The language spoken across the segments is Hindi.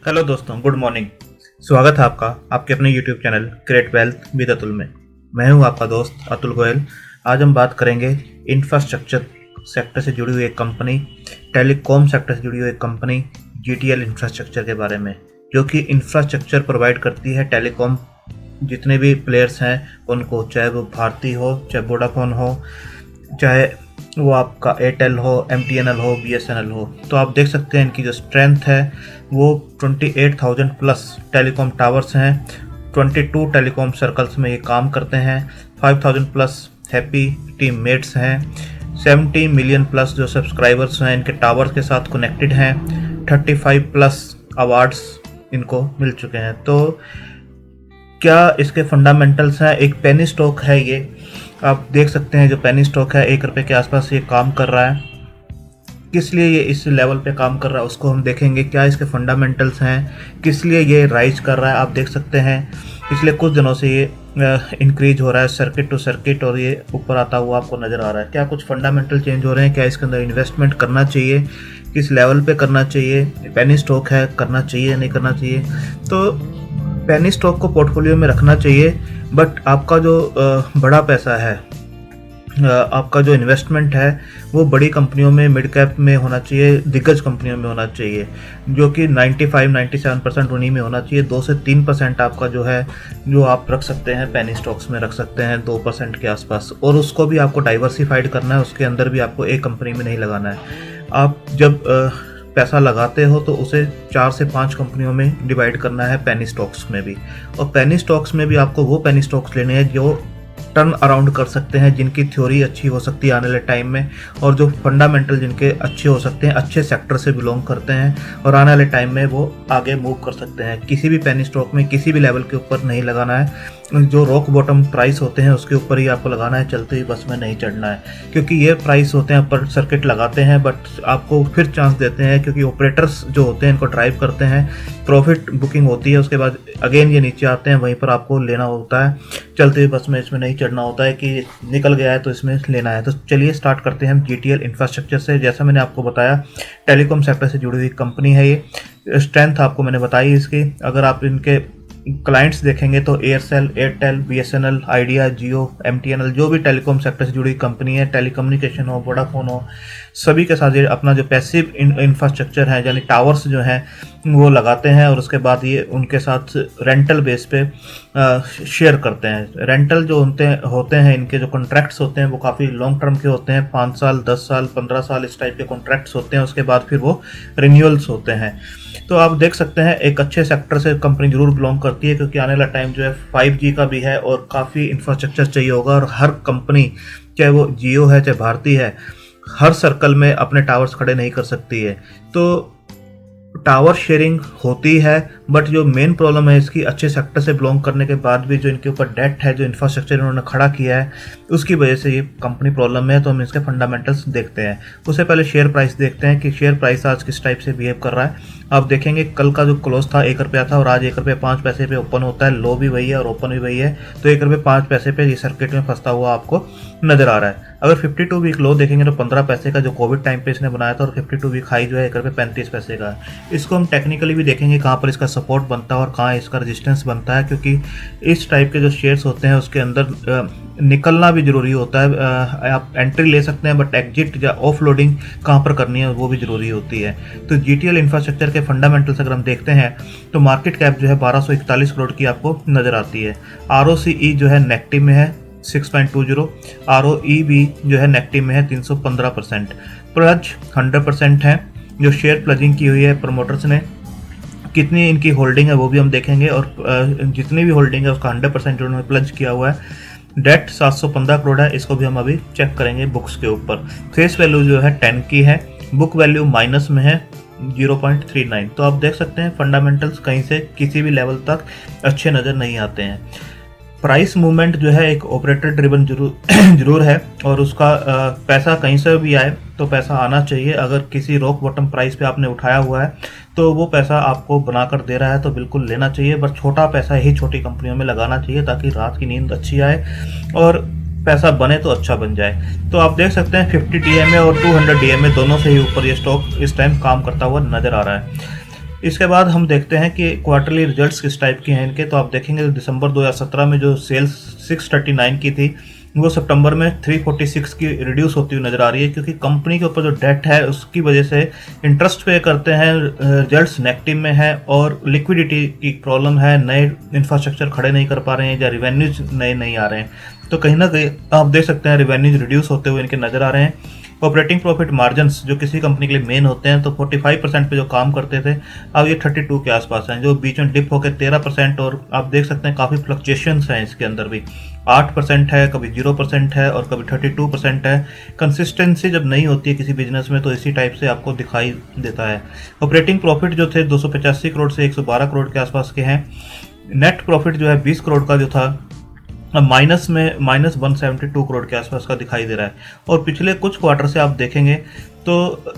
हेलो दोस्तों, गुड मॉर्निंग। स्वागत है आपका आपके अपने YouTube channel create wealth with Atul में। मैं हूं आपका दोस्त अतुल गोयल। आज हम बात करेंगे इंफ्रास्ट्रक्चर सेक्टर से जुड़ी हुई एक कंपनी, टेलीकॉम सेक्टर से जुड़ी हुई एक कंपनी जीटीएल इंफ्रास्ट्रक्चर के बारे में, जो कि इंफ्रास्ट्रक्चर प्रोवाइड करती है टेलीकॉम जितने भी प्लेयर्स हैं उनको, चाहे वो भारती हो, चाहे वोडाफोन हो, चाहे वो आपका एयरटेल हो, एमटीएनएल हो, बीएसएनएल हो। तो आप देख सकते हैं इनकी जो स्ट्रेंथ है वो 28,000 प्लस टेलीकॉम टावर्स हैं। 22 टेलीकॉम सर्कल्स में ये काम करते हैं। 5,000 प्लस हैप्पी टीम मेट्स हैं। 70 मिलियन प्लस जो सब्सक्राइबर्स हैं इनके टावर्स के साथ कनेक्टेड हैं। 35 प्लस अवार्ड्स इनको मिल चुके हैं। तो क्या इसके फंडामेंटल्स हैं? एक पेनी स्टॉक है ये, आप देख सकते हैं। जो पेनी स्टॉक है ₹1 के आसपास ये काम कर रहा है। किस लिए ये इस लेवल पे काम कर रहा है उसको हम देखेंगे। क्या इसके फंडामेंटल्स हैं, किस लिए ये राइज कर रहा है। आप देख सकते हैं पिछले कुछ दिनों से ये इंक्रीज हो रहा है सर्किट टू सर्किट, और ये ऊपर आता हुआ आपको नज़र आ रहा है। क्या कुछ फंडामेंटल चेंज हो रहे हैं? क्या इसके अंदर इन्वेस्टमेंट करना चाहिए? किस लेवल पे करना चाहिए? पेनी स्टॉक है, करना चाहिए नहीं करना चाहिए? तो पेनी स्टॉक को पोर्टफोलियो में रखना चाहिए, बट आपका जो बड़ा पैसा है, आपका जो इन्वेस्टमेंट है वो बड़ी कंपनियों में, मिड कैप में होना चाहिए, दिग्गज कंपनियों में होना चाहिए, जो कि 95-97% उन्हीं में होना चाहिए। 2 से 3% आपका जो है, जो आप रख सकते हैं पेनी स्टॉक्स में रख सकते हैं, 2% के आसपास। और उसको भी आपको डाइवर्सिफाइड करना है, उसके अंदर भी आपको एक कंपनी में नहीं लगाना है। आप जब पैसा लगाते हो तो उसे 4 से 5 कंपनियों में डिवाइड करना है, पेनी स्टॉक्स में भी। और पेनी स्टॉक्स में भी आपको वो पेनी स्टॉक्स लेने हैं जो टर्न अराउंड कर सकते हैं, जिनकी थ्योरी अच्छी हो सकती है आने वाले टाइम में, और जो फंडामेंटल जिनके अच्छे हो सकते हैं, अच्छे सेक्टर से बिलोंग करते हैं और आने वाले टाइम में वो आगे मूव कर सकते हैं। किसी भी पेनी स्टॉक में किसी भी लेवल के ऊपर नहीं लगाना है। जो रॉक बॉटम प्राइस होते हैं उसके ऊपर ही आपको लगाना है, चलते हुई बस में नहीं चढ़ना है। क्योंकि ये प्राइस होते हैं अपर सर्किट लगाते हैं, बट आपको फिर चांस देते हैं, क्योंकि ऑपरेटर्स जो होते हैं इनको ड्राइव करते हैं, प्रॉफिट बुकिंग होती है, उसके बाद अगेन ये नीचे आते हैं, वहीं पर आपको लेना होता है। चलते हुई बस में इसमें नहीं चढ़ना होता है कि निकल गया है तो इसमें लेना है। तो चलिए स्टार्ट करते हैं हम जीटीएल इंफ्रास्ट्रक्चर से। जैसा मैंने आपको बताया, टेलीकॉम सेक्टर से जुड़ी हुई कंपनी है ये। स्ट्रेंथ आपको मैंने बताई इसकी। अगर आप इनके क्लाइंट्स देखेंगे तो एयरसेल, एयरटेल, बीएसएनएल, आइडिया, जियो, एमटीएनएल, जो भी टेलीकॉम सेक्टर से जुड़ी कंपनी है, टेलीकम्युनिकेशन हो, वोडाफोन हो, सभी के साथ ये अपना जो पैसिव इंफ्रास्ट्रक्चर है, यानी टावर्स जो हैं वो लगाते हैं, और उसके बाद ये उनके साथ रेंटल बेस पे शेयर करते हैं। रेंटल जो होते हैं इनके जो कॉन्ट्रैक्ट्स होते हैं वो काफ़ी लॉन्ग टर्म के होते हैं, 5 साल, 10 साल, 15 साल, इस टाइप के कॉन्ट्रैक्ट्स होते हैं। उसके बाद फिर वो रिन्यूअल्स होते हैं। तो आप देख सकते हैं एक अच्छे सेक्टर से कंपनी जरूर बिलोंग करती है, क्योंकि आने वाला टाइम जो है 5G का भी है और काफ़ी इंफ्रास्ट्रक्चर चाहिए होगा, और हर कंपनी, चाहे वो जियो है चाहे भारती है, हर सर्कल में अपने टावर्स खड़े नहीं कर सकती है। तो टावर शेयरिंग होती है, बट जो मेन प्रॉब्लम है इसकी, अच्छे सेक्टर से बिलोंग करने के बाद भी जो इनके ऊपर डेट है, जो इंफ्रास्ट्रक्चर इन्होंने खड़ा किया है, उसकी वजह से ये कंपनी प्रॉब्लम में है। तो हम इसके फंडामेंटल्स देखते हैं। उससे पहले शेयर प्राइस देखते हैं कि शेयर प्राइस आज किस टाइप से बिहेव कर रहा है। आप देखेंगे कल का जो क्लोज था ₹1 था, और आज ₹1.05 पे ओपन होता है। लो भी वही है और ओपन भी वही है। तो ₹1.05 पे ये सर्किट में फंसता हुआ आपको नजर आ रहा है। अगर 52 वीक लो देखेंगे तो 15 पैसे का जो कोविड टाइम पे इसने बनाया था, और 52 वीक हाई जो है ₹1.35 का है। इसको हम टेक्निकली भी देखेंगे कहाँ पर इसका सपोर्ट बनता है और कहाँ इसका रेजिस्टेंस बनता है, क्योंकि इस टाइप के जो शेयर्स होते हैं उसके अंदर निकलना भी जरूरी होता है। आप एंट्री ले सकते हैं, बट एग्जिट या ऑफ लोडिंग कहाँ पर करनी है वो भी जरूरी होती है। तो जीटीएल इंफ्रास्ट्रक्चर के फंडामेंटल्स अगर हम देखते हैं तो मार्केट कैप जो है 1241 करोड़ की आपको नजर आती है। ROCE जो है नेगेटिव में है 6.20, ROE भी जो है नेगेटिव में है 315%। प्लज 100% है। जो शेयर प्लजिंग की हुई है प्रमोटर्स ने, कितनी इनकी होल्डिंग है वो भी हम देखेंगे, और जितनी भी होल्डिंग है उसका 100% उन्होंने प्लज किया हुआ है। डेट 715 करोड़ है, इसको भी हम अभी चेक करेंगे बुक्स के ऊपर। फेस वैल्यू जो है 10 की है, बुक वैल्यू माइनस में है 0.39। तो आप देख सकते हैं फंडामेंटल्स कहीं से किसी भी लेवल तक अच्छे नज़र नहीं आते हैं। प्राइस मूवमेंट जो है एक ऑपरेटर ड्रिवन जरूर है, और उसका पैसा कहीं से भी आए तो पैसा आना चाहिए। अगर किसी रॉक बॉटम प्राइस पे आपने उठाया हुआ है तो वो पैसा आपको बनाकर दे रहा है तो बिल्कुल लेना चाहिए, बट छोटा पैसा ही छोटी कंपनियों में लगाना चाहिए, ताकि रात की नींद अच्छी आए और पैसा बने तो अच्छा बन जाए। तो आप देख सकते हैं 50 DMA और 200 DMA दोनों से ही ऊपर ये स्टॉक इस टाइम काम करता हुआ नजर आ रहा है। इसके बाद हम देखते हैं कि क्वार्टरली रिजल्ट्स किस टाइप के हैं इनके। तो आप देखेंगे दिसंबर 2017 में जो सेल्स 639 की थी वो सितंबर में 346 की रिड्यूस होती हुई नज़र आ रही है, क्योंकि कंपनी के ऊपर जो डेट है उसकी वजह से इंटरेस्ट पे करते हैं, रिजल्ट्स नेगेटिव में है और लिक्विडिटी की प्रॉब्लम है, नए इंफ्रास्ट्रक्चर खड़े नहीं कर पा रहे हैं या रिवेन्यूज नए नहीं आ रहे हैं। तो कहीं ना कहीं आप देख सकते हैं रिवेन्यूज रिड्यूस होते हुए इनके नज़र आ रहे हैं। ऑपरेटिंग प्रॉफिट मार्जिन्स जो किसी कंपनी के लिए मेन होते हैं, तो 45% पे जो काम करते थे अब ये 32 के आसपास हैं, जो बीच में डिप होकर 13%, और आप देख सकते हैं काफ़ी फ्लक्चुएशंस हैं इसके अंदर भी, 8% है, कभी 0% है और कभी 32% है। कंसिस्टेंसी जब नहीं होती है किसी बिजनेस में तो इसी टाइप से आपको दिखाई देता है। ऑपरेटिंग प्रॉफिट जो थे 285 करोड़ से 112 करोड़ के आसपास के हैं। नेट प्रॉफिट जो है 20 करोड़ का जो था अब माइनस में -172 करोड़ के आसपास का दिखाई दे रहा है। और पिछले कुछ क्वार्टर से आप देखेंगे तो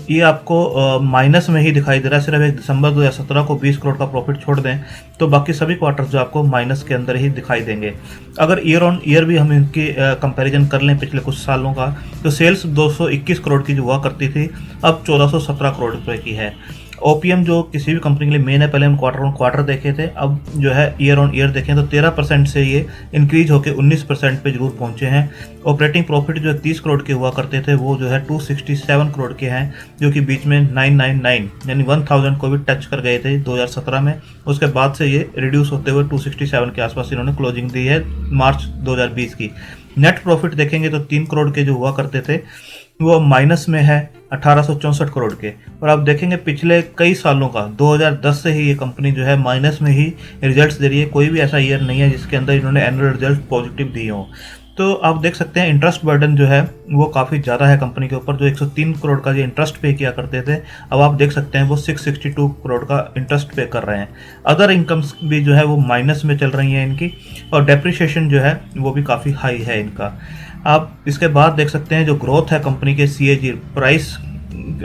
ये आपको माइनस में ही दिखाई दे रहा है। सिर्फ एक दिसंबर 2017 को 20 करोड़ का प्रॉफिट छोड़ दें तो बाकी सभी क्वार्टर्स जो आपको माइनस के अंदर ही दिखाई देंगे। अगर ईयर ऑन ईयर भी हम इनकी कंपैरिजन कर लें पिछले कुछ सालों का, तो सेल्स 221 करोड़ की जो हुआ करती थी अब 1417 करोड़ रुपए की है। ओपीएम जो किसी भी कंपनी के लिए मेन है, पहले हम क्वार्टर ऑन क्वार्टर देखे थे, अब जो है ईयर ऑन ईयर देखें तो 13% से ये इंक्रीज होकर 19% पे जरूर पहुंचे हैं। ऑपरेटिंग प्रॉफिट जो 30 करोड़ के हुआ करते थे वो जो है 267 करोड़ के हैं, जो कि बीच में 999 यानी 1000 को भी टच कर गए थे 2017 में। उसके बाद से ये रिड्यूस होते हुए 267 के आसपास इन्होंने क्लोजिंग दी है मार्च 2020 की। नेट प्रॉफिट देखेंगे तो 3 करोड़ के जो हुआ करते थे वो माइनस में है 1864 करोड़ के। और आप देखेंगे पिछले कई सालों का 2010 से ही ये कंपनी जो है माइनस में ही रिजल्ट्स दे रही है। कोई भी ऐसा ईयर नहीं है जिसके अंदर इन्होंने एनुअल रिजल्ट पॉजिटिव दिए हों। तो आप देख सकते हैं इंटरेस्ट बर्डन जो है वो काफ़ी ज़्यादा है कंपनी के ऊपर। जो 103 करोड़ का जो इंटरेस्ट पे किया करते थे अब आप देख सकते हैं वो 662 करोड़ का इंटरेस्ट पे कर रहे हैं। अदर इनकम्स भी जो है वो माइनस में चल रही हैं इनकी, और डेप्रिसिएशन जो है वो भी काफ़ी हाई है इनका। आप इसके बाद देख सकते हैं जो ग्रोथ है कंपनी के CAGR प्राइस,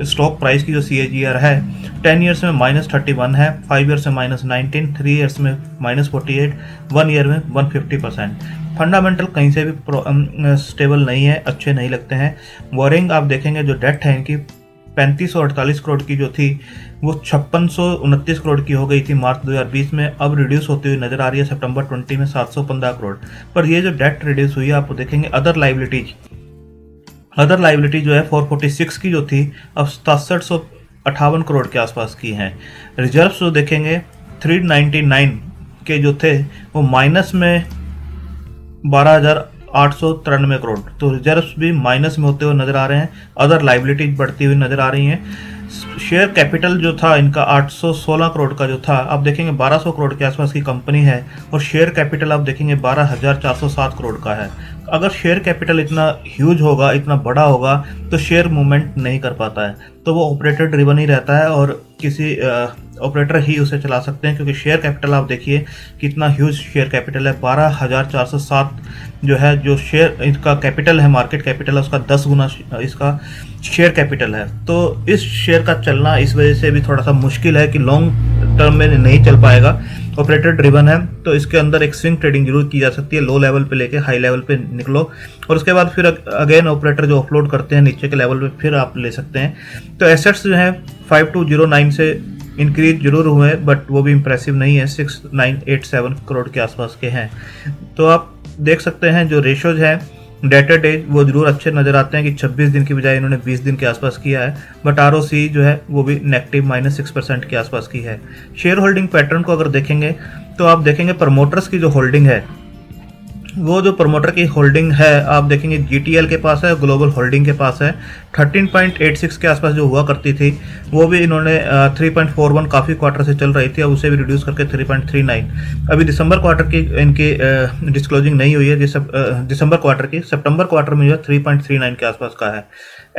स्टॉक प्राइस की जो CAGR है 10 ईयर्स में -31 है, 5 ईयर्स में -19, 3 ईयर्स में -48, 1 ईयर में 150%। फंडामेंटल कहीं से भी स्टेबल नहीं है, अच्छे नहीं लगते हैं। बोरिंग आप देखेंगे जो डेट है इनकी 3548 करोड़ की जो थी वो 5629 करोड़ की हो गई थी मार्च 2020 में, अब रिड्यूस होती हुई नजर आ रही है सितंबर 20 में 715 करोड़। पर ये जो डेट रिड्यूस हुई है आप देखेंगे अदर लाइबिलिटी जो है 446 की जो थी अब 6758 करोड़ के आसपास की हैं। रिजर्व्स जो देखेंगे 399 के जो थे वो माइनस में 12,893 करोड़, तो रिजर्व्स भी माइनस में होते हुए नजर आ रहे हैं। अदर लाइबिलिटीज बढ़ती हुई नजर आ रही हैं। शेयर कैपिटल जो था इनका 816 करोड़ का जो था आप देखेंगे 1200 करोड़ के आसपास की कंपनी है, और शेयर कैपिटल आप देखेंगे 12,407 करोड़ का है। अगर शेयर कैपिटल इतना ह्यूज होगा, इतना बड़ा होगा, तो शेयर मूवमेंट नहीं कर पाता है, तो वो ऑपरेटर ड्रिवन ही रहता है और किसी ऑपरेटर ही उसे चला सकते हैं। क्योंकि शेयर कैपिटल आप देखिए कितना ह्यूज शेयर कैपिटल है, 12,407 जो है, जो शेयर इसका कैपिटल है, मार्केट कैपिटल है उसका 10 गुना इसका शेयर कैपिटल है। तो इस शेयर का चलना इस वजह से भी थोड़ा सा मुश्किल है कि लॉन्ग टर्म में नहीं चल पाएगा, ऑपरेटर ड्रिवन है। तो इसके अंदर एक स्विंग ट्रेडिंग जरूर की जा सकती है, लो लेवल पे लेके हाई लेवल पे निकलो और उसके बाद फिर अगेन ऑपरेटर जो ऑफलोड करते हैं नीचे के लेवल पे फिर आप ले सकते हैं। तो एसेट्स जो है 5209 से इंक्रीज जरूर हुए हैं, बट वो भी इंप्रेसिव नहीं है, 6987 करोड़ के आसपास के हैं। तो आप देख सकते हैं जो रेशोज हैं डेटर डे वो जरूर अच्छे नज़र आते हैं कि 26 दिन की बजाय इन्होंने 20 दिन के आसपास किया है, बट ROC जो है वो भी नेगेटिव -6% के आसपास की है। शेयर होल्डिंग पैटर्न को अगर देखेंगे तो आप देखेंगे प्रमोटर्स की जो होल्डिंग है, वो जो प्रमोटर की होल्डिंग है आप देखेंगे GTL के पास है, ग्लोबल होल्डिंग के पास है। 13.86 के आसपास जो हुआ करती थी वो भी इन्होंने 3.41 काफ़ी क्वार्टर से चल रही थी, अब उसे भी रिड्यूस करके 3.39। अभी दिसंबर क्वार्टर की इनकी डिस्क्लोजिंग नहीं हुई है, दिसंबर क्वार्टर की, सितंबर क्वार्टर में जो है 3.39 के आसपास का है।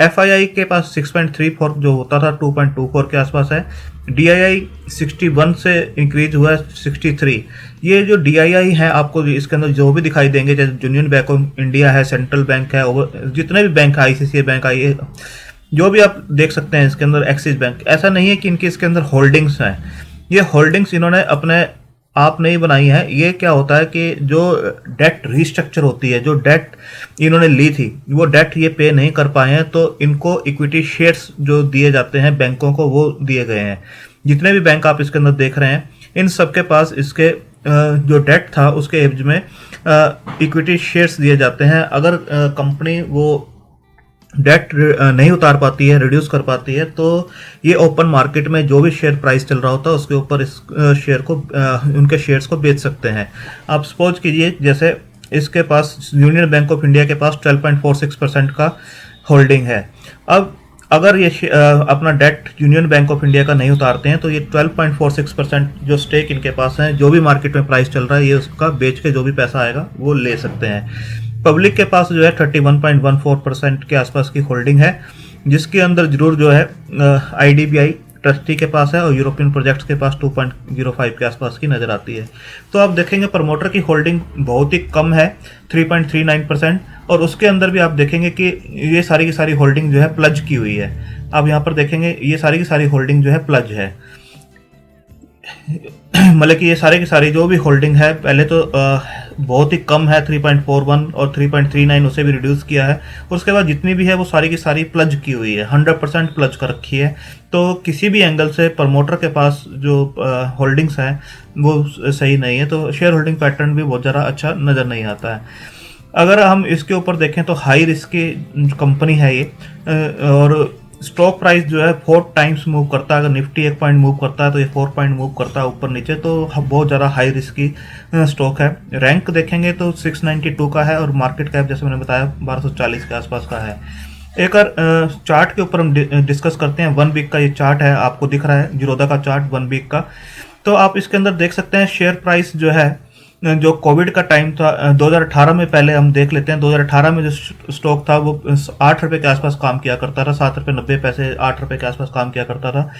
FII के पास 6.34 जो होता था 2.24 के आसपास है। DII 61 से इंक्रीज हुआ है 63। ये जो DII है आपको इसके अंदर जो भी दिखाई देंगे, जैसे यूनियन बैंक ऑफ इंडिया है, सेंट्रल बैंक है, जितने भी बैंक है, ICICI बैंक आई, जो भी आप देख सकते हैं इसके अंदर, एक्सिस बैंक, ऐसा नहीं है कि इनके इसके अंदर होल्डिंग्स हैं। ये होल्डिंग्स इन्होंने अपने आप नहीं बनाई है। ये क्या होता है कि जो डेट रीस्ट्रक्चर होती है, जो डेट इन्होंने ली थी वो डेट ये पे नहीं कर पाए हैं, तो इनको इक्विटी शेयर्स जो दिए जाते हैं बैंकों को वो दिए गए हैं। जितने भी बैंक आप इसके अंदर देख रहे हैं, इन सब के पास इसके जो डेट था उसके एवज में इक्विटी शेयर्स दिए जाते हैं। अगर कंपनी वो डेट नहीं उतार पाती है, रिड्यूस कर पाती है, तो ये ओपन मार्केट में जो भी शेयर प्राइस चल रहा होता है उसके ऊपर इस शेयर को उनके शेयर्स को बेच सकते हैं। आप सपोज कीजिए जैसे इसके पास यूनियन बैंक ऑफ इंडिया के पास 12.46% का होल्डिंग है। अब अगर ये अपना debt Union Bank of India का नहीं उतारते हैं तो ये 12.46% जो स्टेक इनके पास है, जो भी मार्केट में प्राइस चल रहा है, ये उसका बेच के जो भी पैसा आएगा वो ले सकते हैं। पब्लिक के पास जो है 31.14% के आसपास की होल्डिंग है, जिसके अंदर जरूर जो है IDBI ट्रस्टी के पास है और यूरोपियन प्रोजेक्ट्स के पास 2.05 के आसपास की नज़र आती है। तो आप देखेंगे प्रमोटर की होल्डिंग बहुत ही कम है, 3.39%, और उसके अंदर भी आप देखेंगे कि ये सारी की सारी होल्डिंग जो है प्लज की हुई है। आप यहाँ पर देखेंगे ये सारी की सारी होल्डिंग जो है प्लज है, मतलब कि ये सारे की सारी जो भी होल्डिंग है पहले तो बहुत ही कम है, 3.41 और 3.39 उसे भी रिड्यूस किया है। उसके बाद जितनी भी है वो सारी की सारी प्लज की हुई है, 100% प्लज कर रखी है। तो किसी भी एंगल से प्रमोटर के पास जो होल्डिंग्स हैं वो सही नहीं है, तो शेयर होल्डिंग पैटर्न भी बहुत ज़्यादा अच्छा नज़र नहीं आता है। अगर हम इसके ऊपर देखें तो हाई रिस्क की कंपनी है ये, और स्टॉक प्राइस जो है 4 टाइम्स मूव करता है। अगर निफ्टी 1 पॉइंट मूव करता है तो ये 4 पॉइंट मूव करता है ऊपर नीचे, तो बहुत ज़्यादा हाई रिस्क की स्टॉक है। रैंक देखेंगे तो 692 का है और मार्केट कैप जैसे मैंने बताया 1240 के आसपास का है। एक और चार्ट के ऊपर हम डिस्कस करते हैं। 1 वीक का ये चार्ट है, आपको दिख रहा है जीरोधा का चार्ट 1 वीक का। तो आप इसके अंदर देख सकते हैं शेयर प्राइस जो है, जो कोविड का टाइम था 2018 में, पहले हम देख लेते हैं। 2018 में जो स्टॉक था वो 8 रुपये के आसपास काम किया करता था, 7.90 रुपये 8 रुपये के आसपास काम किया करता था।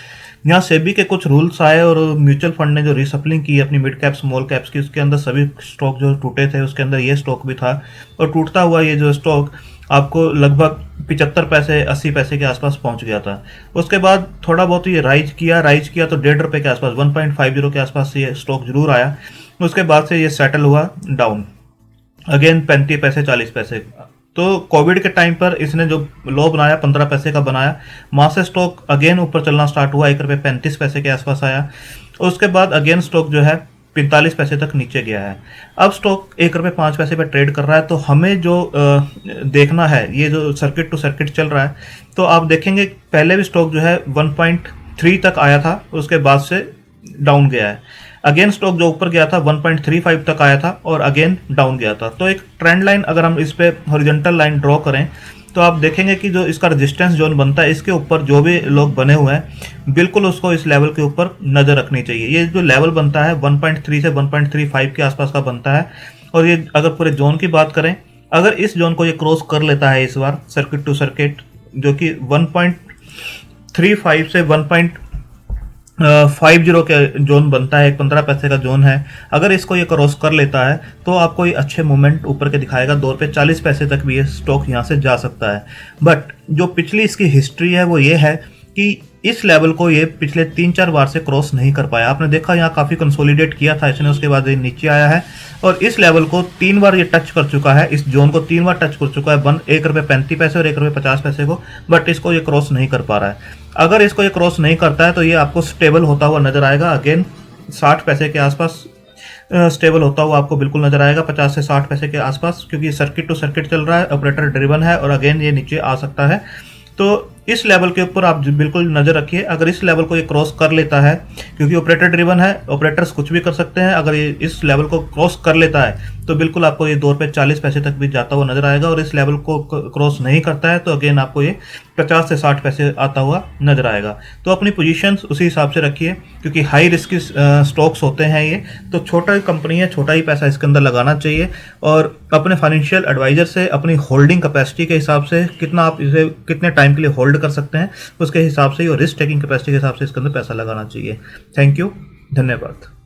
यहाँ सेबी के कुछ रूल्स आए और म्यूचुअल फंड ने जो रीसप्लिंग की अपनी मिड कैप स्मॉल कैप्स की, उसके अंदर सभी स्टॉक जो टूटे थे, उसके अंदर ये स्टॉक भी था। और टूटता हुआ ये जो स्टॉक आपको लगभग 75 पैसे 80 पैसे के आसपास पहुंच गया था। उसके बाद थोड़ा बहुत ये राइज किया तो 1.5 रुपये के आसपास 1.50 के आसपास ये स्टॉक जरूर आया। उसके बाद से ये सेटल हुआ डाउन अगेन 35 पैसे 40 पैसे। तो कोविड के टाइम पर इसने जो लो बनाया 15 पैसे का बनाया, वहाँ से स्टॉक अगेन ऊपर चलना स्टार्ट हुआ, 1 रुपये 35 पैसे के आसपास आया। उसके बाद अगेन स्टॉक जो है 45 पैसे तक नीचे गया है। अब स्टॉक 1 रुपये 5 पैसे पे ट्रेड कर रहा है। तो हमें जो देखना है, ये जो सर्किट टू सर्किट चल रहा है, तो आप देखेंगे पहले भी स्टॉक जो है 1.3 तक आया था, उसके बाद से डाउन गया है। अगेन स्टॉक जो ऊपर गया था 1.35 तक आया था और अगेन डाउन गया था। तो एक ट्रेंड लाइन अगर हम इस पे हॉरिजॉन्टल लाइन ड्रॉ करें तो आप देखेंगे कि जो इसका रेजिस्टेंस जोन बनता है, इसके ऊपर जो भी लोग बने हुए हैं बिल्कुल उसको इस लेवल के ऊपर नज़र रखनी चाहिए। ये जो लेवल बनता है 1.3 से 1.35 के आसपास का बनता है। और ये अगर पूरे जोन की बात करें, अगर इस जोन को ये क्रॉस कर लेता है इस बार सर्किट टू सर्किट, जो कि 1.35 से 1.50 के जोन बनता है, एक 15 पैसे का जोन है, अगर इसको ये क्रॉस कर लेता है तो आपको ये अच्छे मूवमेंट ऊपर के दिखाएगा। 2 रुपये 40 पैसे तक भी ये स्टॉक यहाँ से जा सकता है। बट जो पिछली इसकी हिस्ट्री है वो ये है कि इस लेवल को ये पिछले 3-4 बार से क्रॉस नहीं कर पाया। आपने देखा यहाँ काफ़ी कंसोलिडेट किया था इसने, उसके बाद ये नीचे आया है और इस लेवल को 3 बार ये टच कर चुका है, इस जोन को 3 बार टच कर चुका है, 1 रुपये 35 पैसे और 1 रुपये 50 पैसे को, बट इसको ये क्रॉस नहीं कर पा रहा है। अगर इसको ये क्रॉस नहीं करता है तो ये आपको स्टेबल होता हुआ नजर आएगा, अगेन 60 पैसे के आसपास स्टेबल होता हुआ आपको बिल्कुल नजर आएगा, 50 से 60 पैसे के आसपास, क्योंकि सर्किट टू सर्किट चल रहा है, ऑपरेटर ड्रिवन है और अगेन ये नीचे आ सकता है। तो इस लेवल के ऊपर आप बिल्कुल नज़र रखिए। अगर इस लेवल को ये क्रॉस कर लेता है, क्योंकि ऑपरेटर ड्रिवन है, ऑपरेटर्स कुछ भी कर सकते हैं, अगर ये इस लेवल को क्रॉस कर लेता है तो बिल्कुल आपको ये 2 रुपये 40 पैसे तक भी जाता हुआ नजर आएगा। और इस लेवल को क्रॉस नहीं करता है तो अगेन आपको ये 50 से 60 पैसे आता हुआ नजर आएगा। तो अपनी पोजीशंस उसी हिसाब से रखिए, क्योंकि हाई रिस्क स्टॉक्स होते हैं ये, तो छोटा ही कंपनी है, छोटा ही पैसा इसके अंदर लगाना चाहिए। और अपने फाइनेंशियल एडवाइजर से अपनी होल्डिंग कैपेसिटी के हिसाब से कितना आप इसे कितने टाइम के लिए होल्ड कर सकते हैं उसके हिसाब से और रिस्क टेकिंग कैपेसिटी के हिसाब से इसके अंदर पैसा लगाना चाहिए। थैंक यू, धन्यवाद।